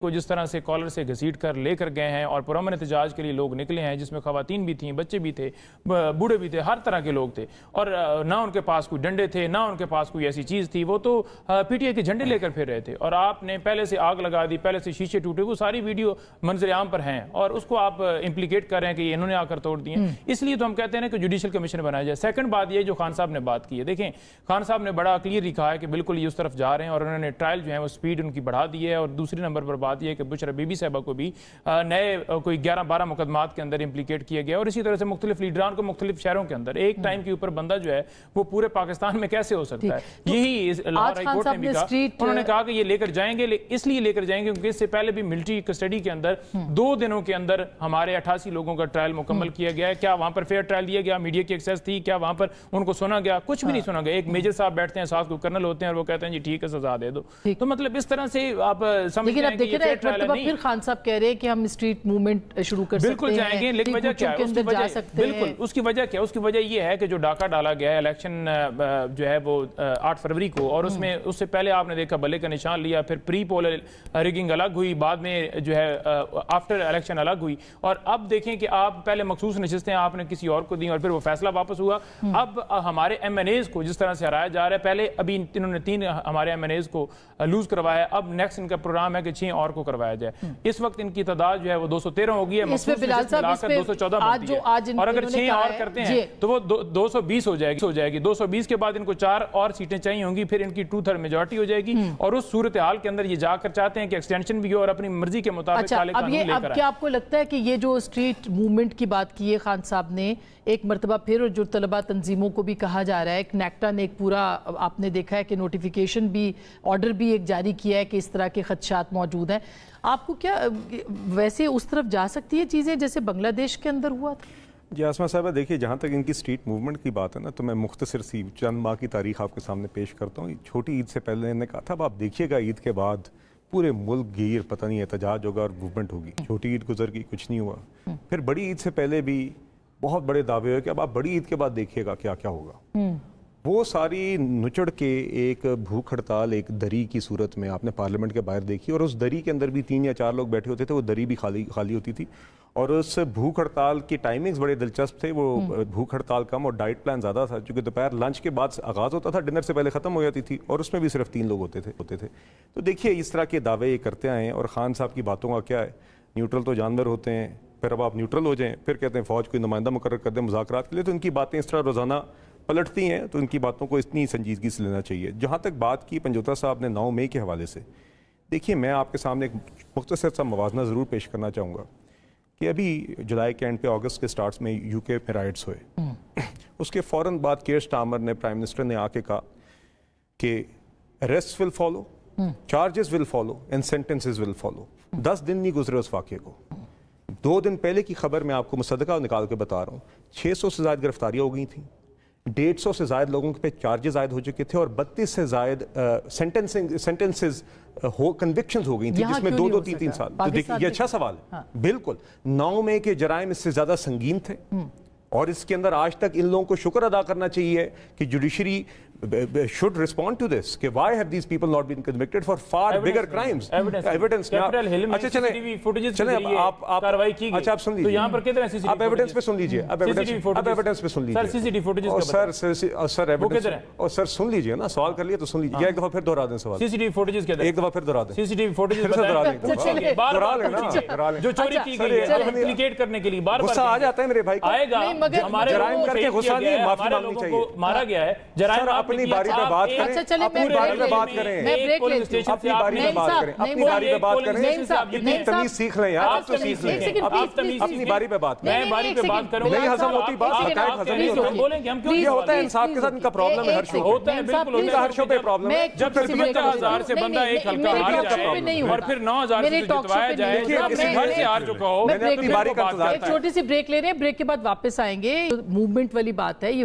کو جس طرح سے کالر سے گھسیٹ کر لے کر گئے ہیں اور پرامن احتجاج کے لیے لوگ نکلے ہیں، جس میں خواتین بھی تھیں، بچے بھی تھے، بوڑھے بھی تھے، ہر طرح کے لوگ تھے، اور نہ ان کے پاس کوئی ڈنڈے تھے، نہ ان کے پاس کوئی ایسی چیز تھی، وہ تو پی ٹی آئی کے جھنڈے لے کر پھر رہے تھے، اور آپ نے پہلے سے آگ لگا دی، پہلے سے شیشے ٹوٹے، وہ ساری ویڈیو منظر عام پر ہیں اور اس کو آپ امپلیکیٹ کر رہے ہیں کہ انہوں نے آ کر توڑ دیے ہیں۔ اس لیے تو ہم کہتے ہیں کہ جوڈیشل کمیشن بنایا جائے۔ سیکنڈ بات یہ جو خان صاحب نے بات کی ہے، دیکھیں خان صاحب نے بڑا کلیئر لکھا ہے کہ بالکل یہ اس طرف جا رہے ہیں، اور انہوں نے ٹرائل جو ہے وہ سپیڈ ان کی بڑھا دی ہے، اور دوسری نمبر پر بات یہ ہے کہ بشرا بی بی صاحبہ کو بھی نئے کوئی 11-12 مقدمات کے اندر امپلیکیٹ کیا گیا، اور اسی طرح سے مختلف لیڈران کو مختلف شہروں کے اندر ایک ٹائم کے اوپر بندہ جو ہے وہ پورے پاکستان میں کیسے ہو سکتا ہے۔ یہی لاہور ہائی کورٹ نے بھی کہا، انہوں نے کہا کہ یہ لے کر جائیں گے، اس لیے لے کر جائیں گے کیونکہ اس سے پہلے بھی ملٹری کسٹڈی کے اندر 2 دنوں کے اندر ہمارے 88 لوگوں کا ٹرائل مکمل کیا گیا ہے۔ کیا وہاں پر فیئر ٹرائل دیا گیا؟ میڈیا کی ایکسیس تھی؟ کیا وہاں پر ان کو سنا گیا؟ کچھ بھی نہیں سنا گیا۔ ایک میجر صاحب بیٹھتے ہیں، ساتھ کو کرنل ہوتے ہیں، اور وہ کہتے ہیں جی ٹھیک ہے سزا دے دو۔ تو مطلب اس طرح سے آپ سمجھتے ہیں کہ یہ فیئر ٹرائل نہیں۔ پھر خان صاحب کہہ رہے ہیں کہ ہم اسٹریٹ موومنٹ شروع کر سکتے ہیں، بالکل جائیں گے، لیکن وجہ کیا ہے؟ بالکل اس کی وجہ کیا ہے؟ اس کی وجہ یہ ہے کہ جو ڈاکہ ڈالا گیا ہے الیکشن جو ہے وہ 8 فروری کو، اور اس سے پہلے آپ نے دیکھا بلے کا نشان لیا، پھر پری پول ریگنگ الگ ہوئی، بعد میں جو ہے آفٹر الیکشن الگ ہوئی، اور اب دیکھیں کہ آپ پہلے مخصوص نشستیں آپ نے کسی اور کو دیں، اور پھر وہ فیصلہ واپس ہوا۔ اب ہمارے ایم این ایز کو جس طرح سے ہرایا جا رہا ہے، پہلے ابھی انہوں نے 3 ہمارے ایم این ایز کو لوز کروایا، اب نیکسٹ ان کا پروگرام ہے کہ 6 اور کو کروایا جائے۔ اس وقت ان کی تعداد جو ہے وہ 213 ہو گئی ہے، مخصوص نشست ملا کر 214 بنتی ہے، اور اگر 6 اور کرتے ہیں تو وہ 220 ہو جائے گی۔ 220 کے بعد ان کو 4 اور سیٹیں چاہیے ہوں گی، پھر ان کی 2/3 میجورٹی ہو جائے گی، اور اس صورتحال کے اندر یہ جا کر چاہتے ہیں کہ ایکسٹینشن بھی ہو اور اپنی مرضی کے مطابق کالے قانون لے کر آئیں۔ اب کیا آپ کو لگتا ہے کہ یہ جو اسٹریٹ موومنٹ کی بات کی ہے خان صاحب نے ایک مرتبہ پھر، اور جو طلبہ تنظیموں کو بھی کہا جا رہا ہے، ایک نیکٹا نے ایک پورا آپ نے دیکھا ہے کہ نوٹیفیکیشن بھی، آرڈر بھی ایک جاری کیا ہے کہ اس طرح کے خدشات موجود ہیں، آپ کو کیا ویسے اس طرف جا سکتی ہے چیزیں جیسے بنگلہ دیش کے اندر ہوا تھا؟ جی آسمہ صاحبہ، دیکھیے جہاں تک ان کی اسٹریٹ موومنٹ کی بات ہے نا، تو میں مختصر سی چند ماہ کی تاریخ آپ کے سامنے پیش کرتا ہوں۔ چھوٹی عید سے پہلے نے کہا تھا اب آپ دیکھیے گا عید کے بعد پورے ملک گیر پتہ نہیں احتجاج ہوگا اور موومنٹ ہوگی۔ چھوٹی عید گزر گئی، کچھ نہیں ہوا۔ پھر بڑی عید سے پہلے بھی بہت بڑے دعوے ہوئے کہ اب آپ بڑی عید کے بعد دیکھیے گا کیا کیا ہوگا۔ وہ ساری نچڑ کے ایک بھوک ہڑتال ایک دری کی صورت میں آپ نے پارلیمنٹ کے باہر دیکھی، اور اس دری کے اندر بھی 3 یا 4 لوگ بیٹھے ہوتے تھے، وہ دری بھی خالی ہوتی تھی، اور اس بھوک ہڑتال کی ٹائمنگز بڑے دلچسپ تھے۔ وہ بھوک ہڑتال کم اور ڈائٹ پلان زیادہ تھا، چونکہ دوپہر لنچ کے بعد آغاز ہوتا تھا، ڈنر سے پہلے ختم ہو جاتی تھی، اور اس میں بھی صرف 3 لوگ ہوتے تھے۔ تو دیکھیے اس طرح کے دعوے یہ کرتے آئے ہیں، اور خان صاحب کی باتوں کا کیا ہے، نیوٹرل تو جانور ہوتے ہیں، پھر اب آپ نیوٹرل ہو جائیں، پھر کہتے ہیں فوج کوئی نمائندہ مقرر کر دیں مذاکرات کے لیے، تو ان کی باتیں اس طرح روزانہ پلٹتی ہیں، تو ان کی باتوں کو اتنی سنجیدگی سے لینا چاہیے۔ جہاں تک بات کی پنجوتا صاحب نے 9 مئی کے حوالے سے، دیکھیے میں آپ کے سامنے ایک مختصر سا موازنہ ضرور پیش کرنا چاہوں گا کہ ابھی جولائی کے اینڈ پہ اگست کے سٹارٹس میں یو کے میں رائٹس ہوئے، اس کے فوراً بعد کیئر سٹارمر نے پرائم منسٹر نے آ کے کہا کہ arrest will follow, charges will follow and sentences will follow. 10 دن نہیں گزرے اس واقعے کو، 2 دن پہلے کی خبر میں آپ کو مصدقہ نکال کے بتا رہا ہوں، 600 سے زائد گرفتاریاں ہو گئی تھیں، 150 سے زائد لوگوں پہ چارجز عائد ہو چکے تھے، اور 32 سے زائد سینٹنسز کنوکشنز ہو گئی تھیں، جس میں 2-2 3-3 سال۔ تو دیکھیے یہ اچھا سوال ہے، بالکل 9 مئی کے جرائم اس سے زیادہ سنگین تھے، اور اس کے اندر آج تک ان لوگوں کو شکر ادا کرنا چاہیے کہ judiciary should respond to this کہ why have these people not been convicted for far bigger crimes evidence اچھا چلیں آپ کارروائی کی گئی، اچھا آپ سن لیجئے، تو یہاں پر کدھر ہے آپ ایویڈنس پہ سن لیجئے، اب ایویڈنس پہ سن لیجئے سر، سی سی ٹی فوٹیجز کا سر ایویڈنس، اور سر سن لیجئے نا، سوال کر لیے تو سن لیجئے، ایک دفعہ پھر دہرا دیں سوال، سی سی ٹی فوٹیجز کدھر، ایک دفعہ پھر دہرا دیں، سی سی ٹی فوٹیجز دہرا لیں جو چوری کی گئی ہے امپلیکیٹ کرنے کے لیے بار بار غصہ آ جاتا ہے میرے بھائی کو، آئے گا ہمارے جرائم کر کے غصہ نہیں، معافی مانگنی چاہیے، مارا گیا ہے جرائم، اپنی باری پہ بات کریں، اپنی باری پہ بات کریں، اپنی باری پہ بات کریں، اپنی باری پہ بات کریں، اتنی تمیز سیکھ لیں یار، آپ تو سیکھ لیں، اپنی باری پہ بات کریں، میں باری پہ بات کروں، نہیں ہضم ہوتی بات، حقائق ہضم نہیں ہوتی، یہ ہوتا ہے انصاف کے ساتھ ان کا پرابلم ہے، ہر شو ہوتا ہے، بالکل ان کا ہر شو پہ پرابلم ہے، جب 53,000 سے بندہ ایک حلقہ ہار جائے اور پھر 9,000 سے جتوایا جائے، گھر سے ہار چکا ہو، میں نے اپنی باری کا انتظار تھا۔ چھوٹی سی بریک لے رہے ہیں، بریک کے بعد واپس آئیں گے، موومنٹ والی بات ہے یہ